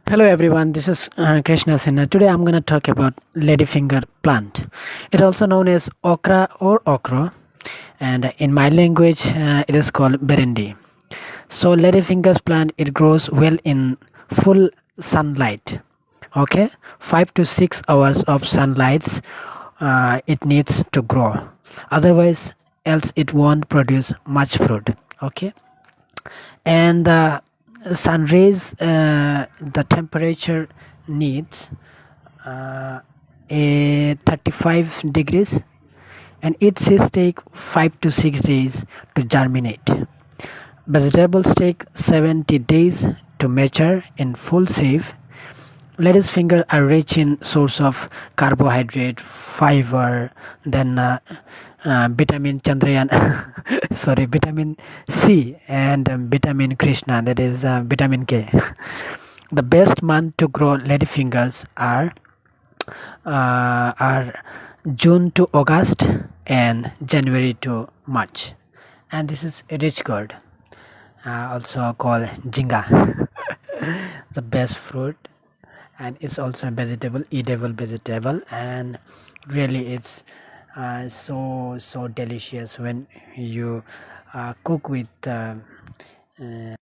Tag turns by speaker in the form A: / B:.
A: Hello everyone, this is Krishna Sinha. Today I'm going to talk about ladyfinger plant. It also known as okra or okro, and in my language it is called Berendi. So ladyfingers plant, it grows well in full sunlight. Okay, 5 to 6 hours of sunlight it needs to grow. Otherwise, else it won't produce much fruit. Okay, and the sun rays, the temperature needs a 35 degrees, and it seeds take 5 to 6 days to germinate. Vegetables take 70 days to mature in full shape. Lettuce finger are rich in source of carbohydrate, fiber, then vitamin Chandrayaan, sorry, vitamin C, and vitamin Krishna, that is vitamin K. The best month to grow ladyfingers are June to August and January to March. And this is rich gourd, also called jinga, the best fruit, and it's also a vegetable, edible vegetable, and really it's so delicious when you cook with